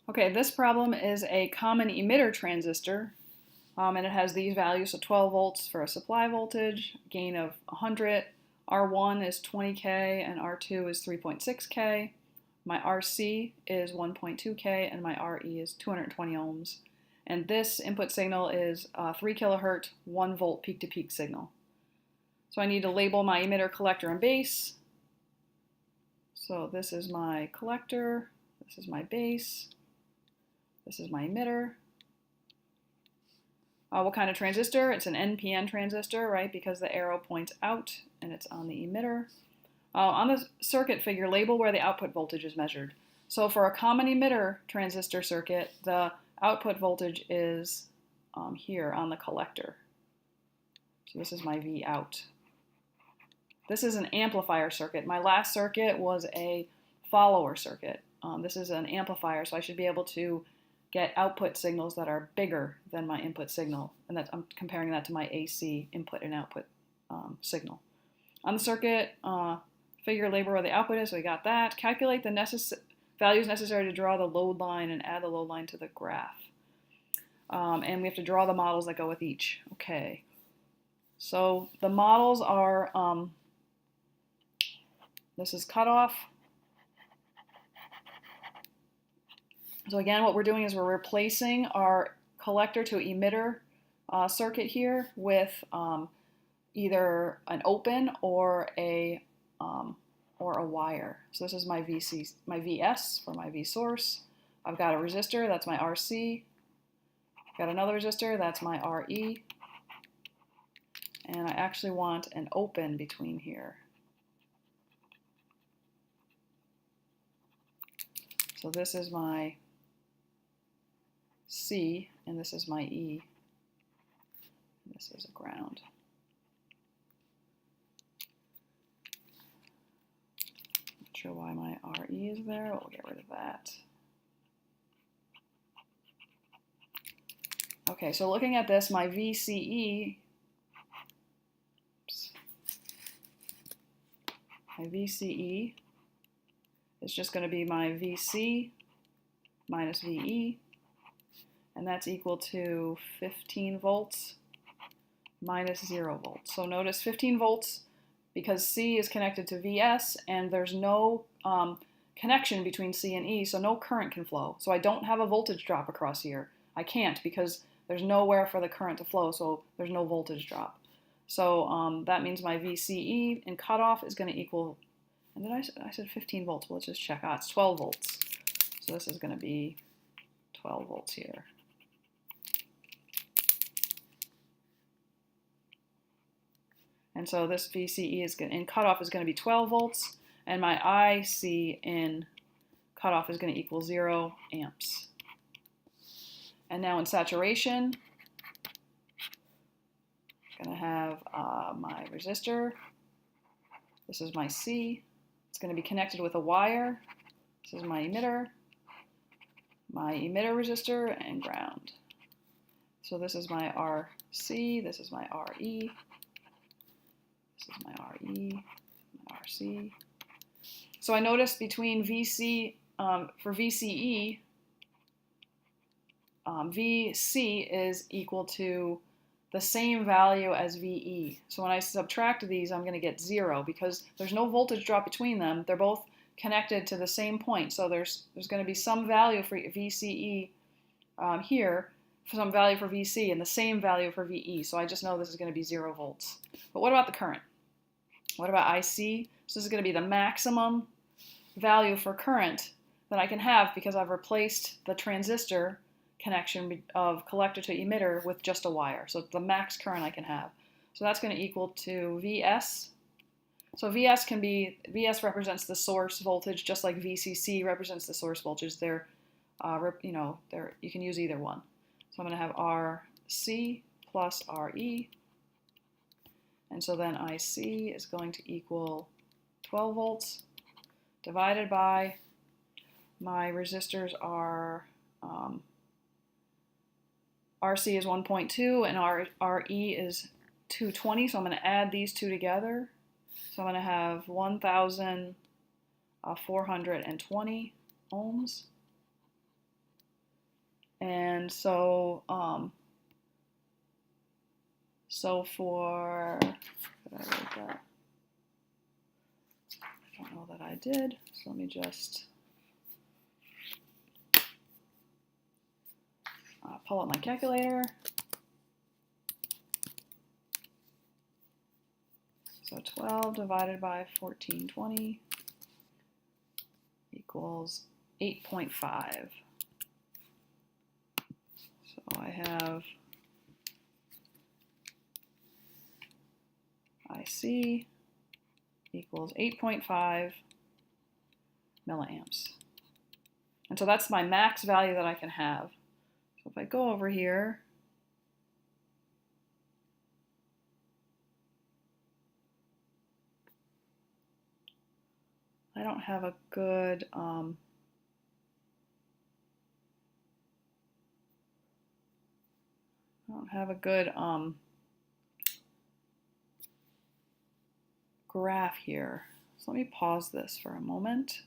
Okay, this problem is a common emitter transistor, and it has these values, so 12 volts for a supply voltage, gain of 100, R1 is 20K, and R2 is 3.6K. My RC is 1.2K, and my RE is 220 ohms. And this input signal is 3 kilohertz, 1 volt peak-to-peak signal. So I need to label my emitter, collector, and base. So this is my collector, this is my base, this is my emitter. What kind of transistor? It's an NPN transistor, right? Because the arrow points out and it's on the emitter. On the circuit figure, label where the output voltage is measured. So for a common emitter transistor circuit, the output voltage is here on the collector. So this is my V out. This is an amplifier circuit. My last circuit was a follower circuit. This is an amplifier, so I should be able to get output signals that are bigger than my input signal. And I'm comparing that to my AC input and output signal. On the circuit, figure label where the output is, so we got that. Calculate the values necessary to draw the load line and add the load line to the graph. And we have to draw the models that go with each. Okay. So the models are, this is cutoff. So again, what we're doing is we're replacing our collector to emitter circuit here with either an open or a wire. So this is my my VS for my V source. I've got a resistor, that's my RC. I've got another resistor, that's my RE. And I actually want an open between here. So this is my C, and this is my E, and this is a ground. Not sure why my RE is there, but we'll get rid of that. Okay, so looking at this, my VCE, is just going to be my VC minus VE, and that's equal to 15 volts minus 0 volts. So notice 15 volts because C is connected to VS and there's no connection between C and E, so no current can flow. So I don't have a voltage drop across here. I can't because there's nowhere for the current to flow, so there's no voltage drop. So that means my VCE in cutoff is going to equal, and then I said 15 volts. Well, let's just check. It's 12 volts. So this is going to be 12 volts here. And so this VCE is in cutoff is going to be 12 volts, and my IC in cutoff is going to equal 0 amps. And now in saturation, I'm going to have my resistor. This is my C. It's going to be connected with a wire. This is my emitter resistor, and ground. So this is my RC, this is my RE, this is my RE, my RC. So I noticed between VC, for VCE, VC is equal to the same value as VE. So when I subtract these, I'm going to get 0 because there's no voltage drop between them. They're both connected to the same point. So there's going to be some value for VCE here, some value for VC, and the same value for VE. So I just know this is going to be 0 volts. But what about the current? What about IC? So this is going to be the maximum value for current that I can have because I've replaced the transistor connection of collector to emitter with just a wire. So it's the max current I can have. So that's going to equal to VS. So VS represents the source voltage, just like VCC represents the source voltage. You can use either one. So I'm going to have RC plus RE, and so then IC is going to equal 12 volts divided by my resistors are RC is 1.2 and RE is 220, so I'm going to add these two together. So I'm going to have 1,420 ohms And so, for, did I write that? I don't know that I did, so let me just pull up my calculator. So 12 divided by 1420 equals 8.5. So I have IC equals 8.5 milliamps. And so that's my max value that I can have. So if I go over here, I don't have a good graph here. So let me pause this for a moment.